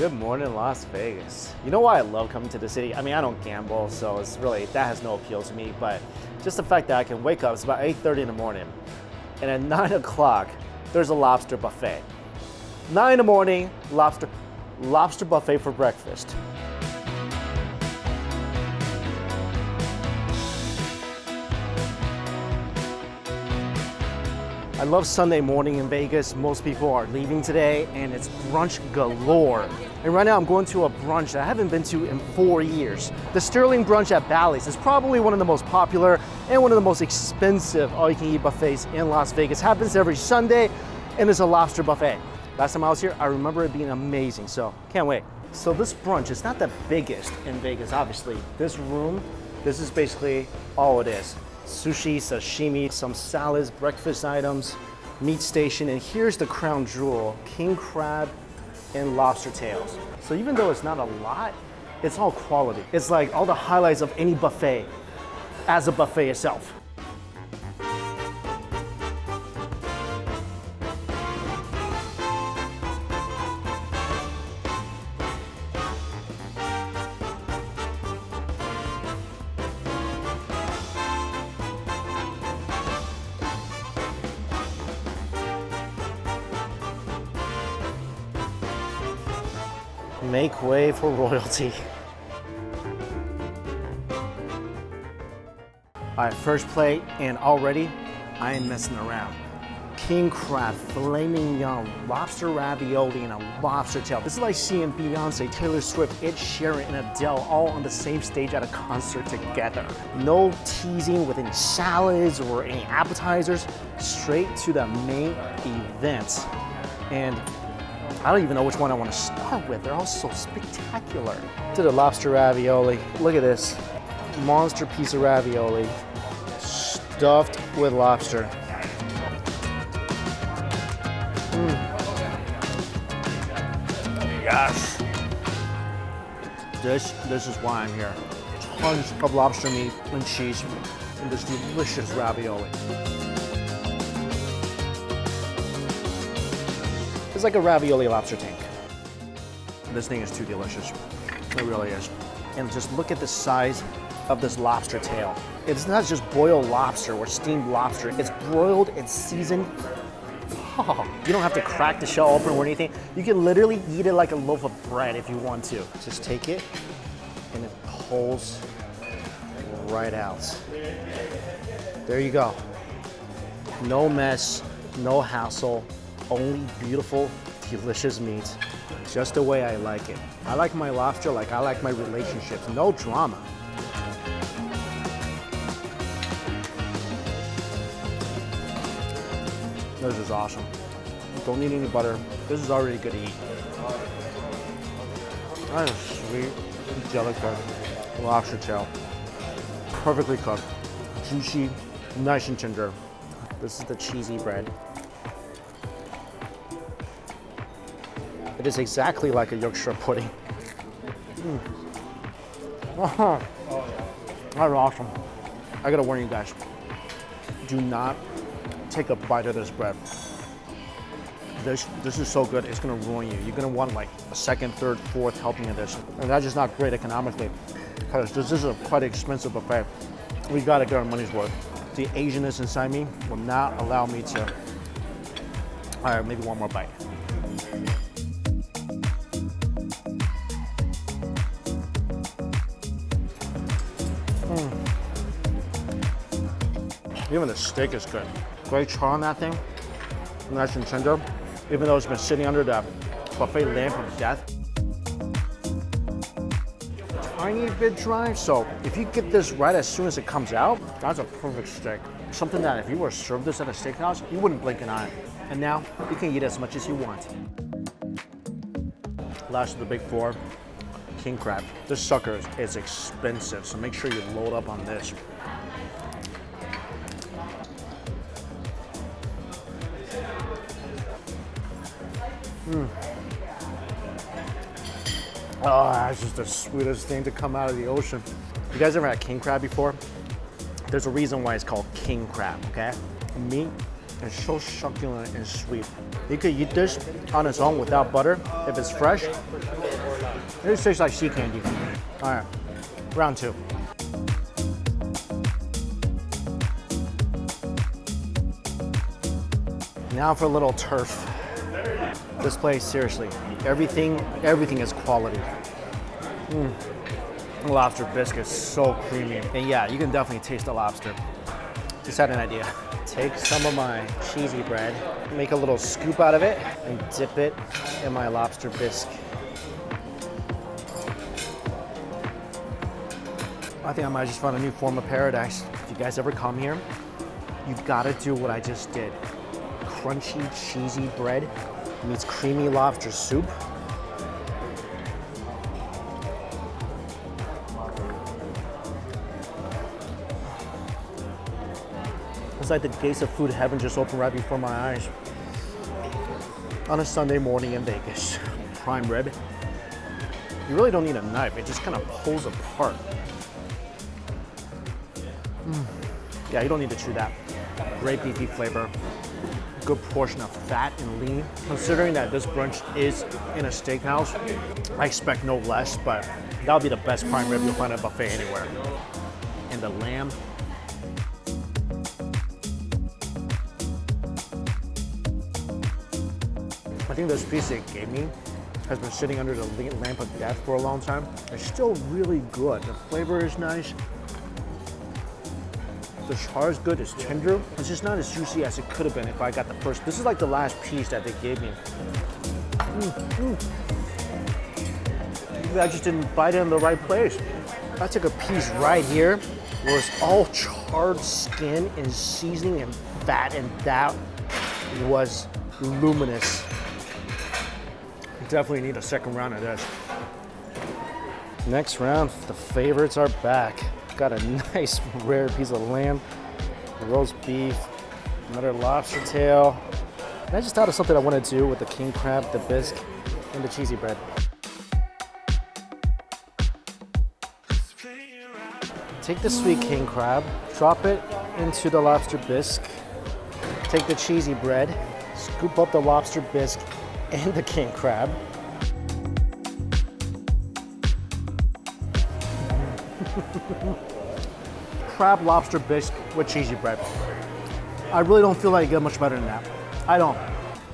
Good morning, Las Vegas. You know why I love coming to the city? I mean, I don't gamble, so it's really, that has no appeal to me, but just the fact that I can wake up, it's about 8:30 in the morning, and at 9 o'clock, there's a lobster buffet. 9 in the morning, lobster buffet for breakfast. I love Sunday morning in Vegas. Most people are leaving today and it's brunch galore. And right now I'm going to a brunch that I haven't been to in 4 years. The Sterling Brunch at Bally's is probably one of the most popular and one of the most expensive all-you-can-eat buffets in Las Vegas. Happens every Sunday and it's a lobster buffet. Last time I was here, I remember it being amazing, so can't wait. So this brunch is not the biggest in Vegas, obviously. This room, this is basically all it is. Sushi, sashimi, some salads, breakfast items, meat station, and here's the crown jewel, king crab and lobster tails. So even though it's not a lot, it's all quality. It's like all the highlights of any buffet as a buffet itself. Make way for royalty. All right, first plate, and already I ain't messing around. King crab, filet mignon, lobster ravioli, and a lobster tail. This is like seeing Beyonce, Taylor Swift, Ed Sheeran, and Adele all on the same stage at a concert together. No teasing with any salads or any appetizers, straight to the main event. And I don't even know which one I want to start with. They're all so spectacular. To the lobster ravioli. Look at this. Monster piece of ravioli stuffed with lobster. Yes. This is why I'm here. Tons of lobster meat and cheese and this delicious ravioli. It's like a ravioli lobster tank. This thing is too delicious. It really is. And just look at the size of this lobster tail. It's not just boiled lobster or steamed lobster. It's broiled and seasoned. Oh, you don't have to crack the shell open or anything. You can literally eat it like a loaf of bread if you want to. Just take it and it pulls right out. There you go. No mess, no hassle. Only beautiful, delicious meat, just the way I like it. I like my lobster like I like my relationships, no drama. This is awesome. Don't need any butter. This is already good to eat. That is sweet, delicate lobster tail. Perfectly cooked, juicy, nice and tender. This is the cheesy bread. It is exactly like a Yorkshire pudding. Oh, that's awesome. I gotta warn you guys, do not take a bite of this bread. This is so good, it's gonna ruin you. You're gonna want like a second, third, fourth helping of this. And that's just not great economically, because this is a quite expensive buffet. We gotta get our money's worth. The Asianness inside me will not allow me to. All right, maybe one more bite. Even the steak is good. Great char on that thing. Nice and tender. Even though it's been sitting under the buffet lamp of death. Tiny bit dry, so if you get this right as soon as it comes out, that's a perfect steak. Something that if you were served this at a steakhouse, you wouldn't blink an eye. And now, you can eat as much as you want. Last of the big four, king crab. This sucker is expensive, so make sure you load up on this. Oh, that's just the sweetest thing to come out of the ocean. You guys ever had king crab before? There's a reason why it's called king crab, okay? Meat It's so succulent and sweet. You could eat this on its own without butter if it's fresh. It just tastes like sea candy. All right, round 2. Now for a little turf. This place, seriously, everything is quality. Lobster bisque is so creamy. And yeah, you can definitely taste the lobster. Just had an idea. Take some of my cheesy bread, make a little scoop out of it, and dip it in my lobster bisque. I think I might just find a new form of paradise. If you guys ever come here, you gotta do what I just did. Crunchy, cheesy bread meets creamy lobster soup. It's like the gates of food heaven just opened right before my eyes. On a Sunday morning in Vegas. Prime rib. You really don't need a knife, it just kind of pulls apart. Yeah, you don't need to chew that. Great beefy flavor. Good portion of fat and lean. Considering that this brunch is in a steakhouse, I expect no less, but that'll be the best prime rib you'll find at a buffet anywhere. And the lamb. I think this piece they gave me has been sitting under the lamp of death for a long time. It's still really good. The flavor is nice. The char is good, it's tender. It's just not as juicy as it could have been if I got the first. This is like the last piece that they gave me. Maybe I just didn't bite it in the right place. I took a piece right here where it's all charred skin and seasoning and fat, and that was luminous. Definitely need a second round of this. Next round, the favorites are back. Got a nice rare piece of lamb, roast beef, another lobster tail. And I just thought of something I want to do with the king crab, the bisque, and the cheesy bread. Take the sweet king crab, drop it into the lobster bisque, take the cheesy bread, scoop up the lobster bisque and the king crab. Crab lobster bisque with cheesy bread. I really don't feel like you get much better than that. I don't.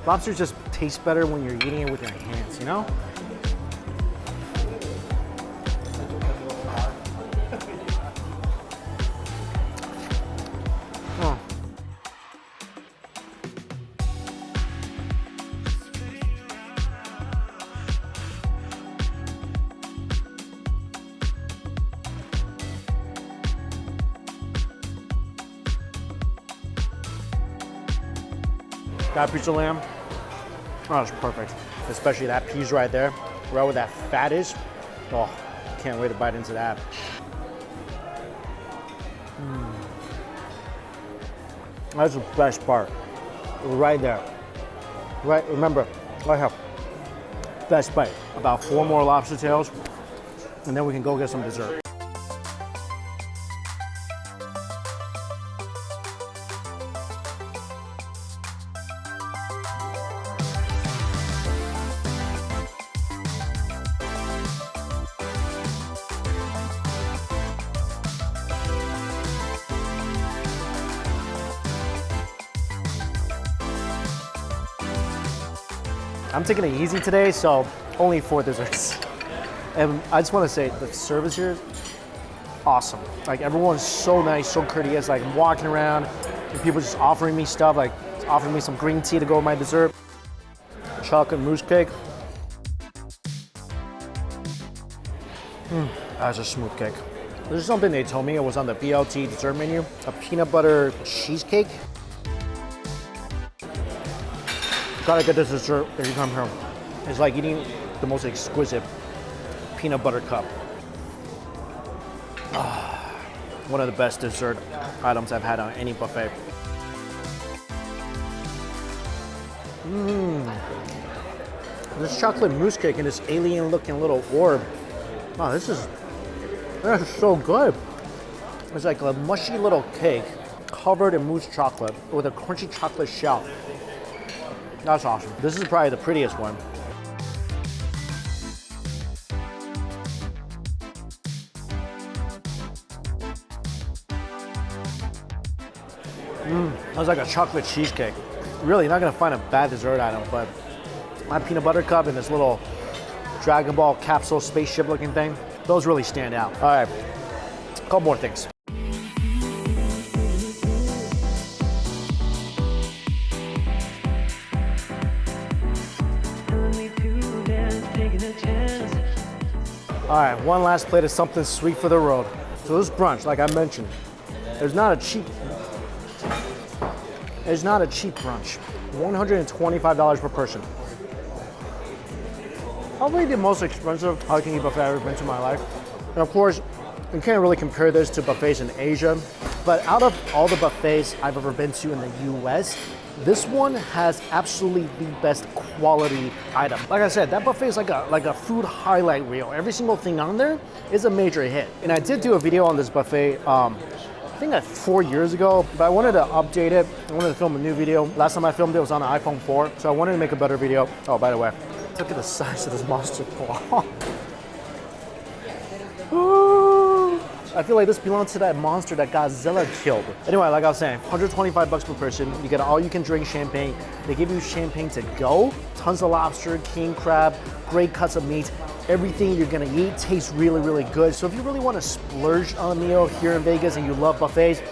Lobster just tastes better when you're eating it with your hands, you know? Oh. That piece of lamb, oh, it's perfect. Especially that piece right there, right where that fat is. Oh, can't wait to bite into that. That's the best part, right there. Right, remember, I have best bite. About 4 more lobster tails, and then we can go get some dessert. I'm taking it easy today, so only 4 desserts. And I just want to say, the service here is awesome. Like, everyone's so nice, so courteous. Like, I'm walking around, and people just offering me stuff, like offering me some green tea to go with my dessert. Chocolate mousse cake. That's a smooth cake. This is something they told me it was on the BLT dessert menu, a peanut butter cheesecake. Gotta get this dessert if you come here. It's like eating the most exquisite peanut butter cup. One of the best dessert items I've had on any buffet. This chocolate mousse cake and this alien looking little orb. Wow, that's so good. It's like a mushy little cake covered in mousse chocolate with a crunchy chocolate shell. That's awesome. This is probably the prettiest one. That's like a chocolate cheesecake. Really, you're not gonna find a bad dessert item, but my peanut butter cup and this little Dragon Ball capsule spaceship looking thing, those really stand out. All right, a couple more things. All right, one last plate of something sweet for the road. So this brunch, like I mentioned, there's not a cheap brunch. $125 per person. Probably the most expensive all-you-can-eat buffet I've ever been to in my life. And of course, you can't really compare this to buffets in Asia, but out of all the buffets I've ever been to in the US, this one has absolutely the best quality item. Like I said, that buffet is like a food highlight reel. Every single thing on there is a major hit. And I did do a video on this buffet, I think 4 years ago, but I wanted to update it. I wanted to film a new video. Last time I filmed it was on an iPhone 4, so I wanted to make a better video. Oh, by the way, look at the size of this monster claw. I feel like this belongs to that monster that Godzilla killed. Anyway, like I was saying, 125 bucks per person. You get all you can drink champagne. They give you champagne to go. Tons of lobster, king crab, great cuts of meat. Everything you're gonna eat tastes really, really good. So if you really wanna splurge on a meal here in Vegas and you love buffets,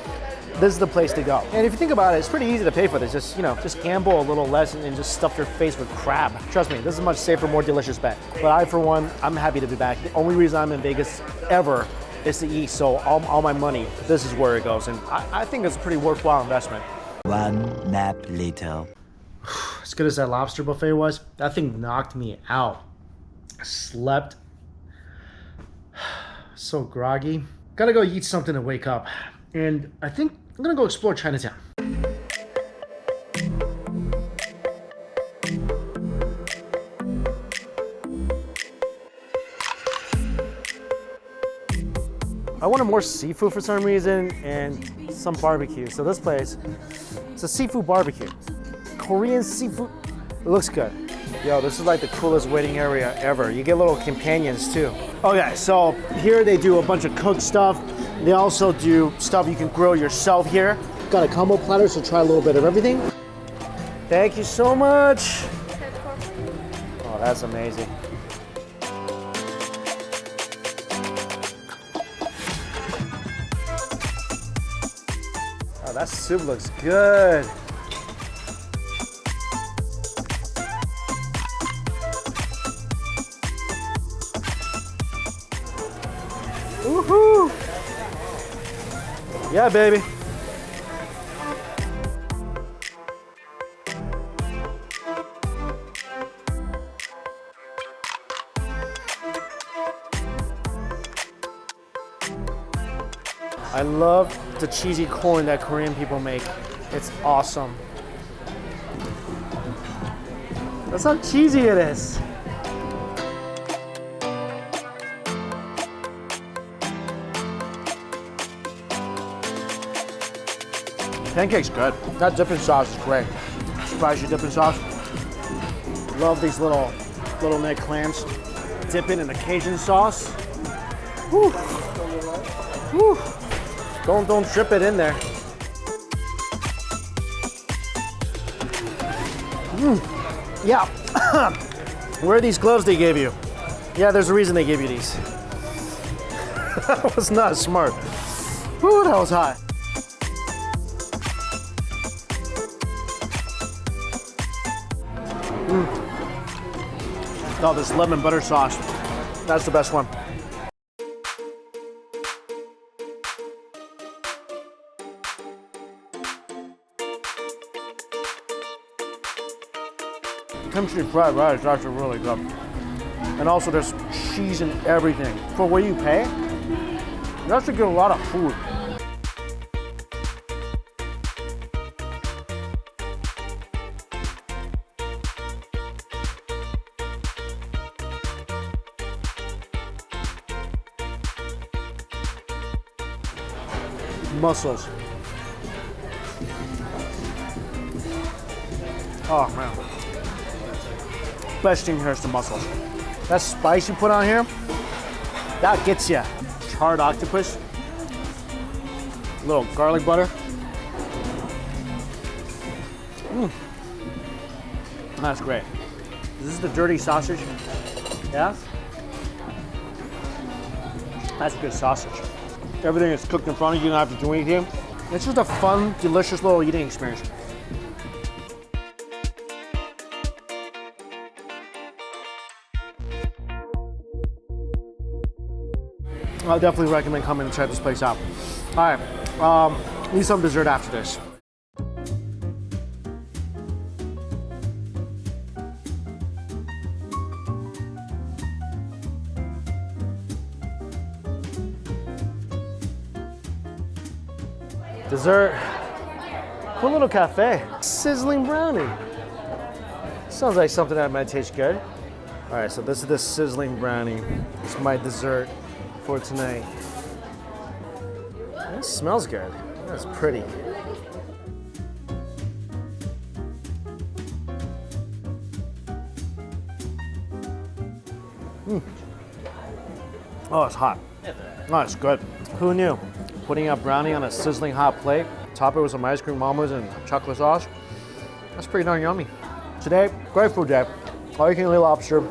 this is the place to go. And if you think about it, it's pretty easy to pay for this. Just, just gamble a little less and just stuff your face with crab. Trust me, this is a much safer, more delicious bet. But I, for one, I'm happy to be back. The only reason I'm in Vegas ever is to eat, so all my money, this is where it goes. And I think it's a pretty worthwhile investment. One nap later. As good as that lobster buffet was, that thing knocked me out. I slept. So groggy. Gotta go eat something to wake up. And I think I'm gonna go explore Chinatown. I wanted more seafood for some reason and some barbecue. So this place, it's a seafood barbecue. Korean seafood, it looks good. Yo, this is like the coolest waiting area ever. You get little companions too. Okay, so here they do a bunch of cooked stuff. They also do stuff you can grill yourself here. Got a combo platter, so try a little bit of everything. Thank you so much. Oh, that's amazing. Oh, that soup looks good. Woohoo! Yeah, baby. I love the cheesy corn that Korean people make. It's awesome. That's how cheesy it is. Pancake's good. That dipping sauce is great. Spicy dipping sauce. Love these little neck clams. Dip it in the Cajun sauce. Whew. Whew. Don't trip it in there. Yeah. Where are these gloves they gave you? Yeah, there's a reason they gave you these. That was not smart. Whew, that was hot. Oh, this lemon butter sauce. That's the best one. Kimchi fried rice is actually really good. And also there's cheese and everything. For what you pay, you actually get a lot of food. Mussels. Oh man. Best thing here is the mussels. That spice you put on here, that gets you. Charred octopus, a little garlic butter. That's great. This is the dirty sausage. Yeah? That's good sausage. Everything is cooked in front of you, you don't have to do anything. It's just a fun, delicious little eating experience. I'll definitely recommend coming and check this place out. All right, need some dessert after this. Dessert, cool little cafe. Sizzling brownie. Sounds like something that might taste good. All right, so this is the sizzling brownie. It's my dessert for tonight. It smells good. That's pretty. Oh, it's hot. Oh, it's good. Who knew? Putting a brownie on a sizzling hot plate, top it with some ice cream almonds and chocolate sauce. That's pretty darn yummy. Today, great food day. All you can eat lobster,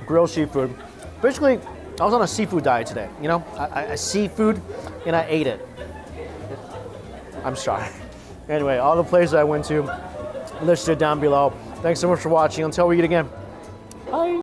grilled seafood. Basically, I was on a seafood diet today. You know, I seafood and I ate it. I'm sorry. Anyway, all the places I went to listed down below. Thanks so much for watching. Until we eat again. Bye.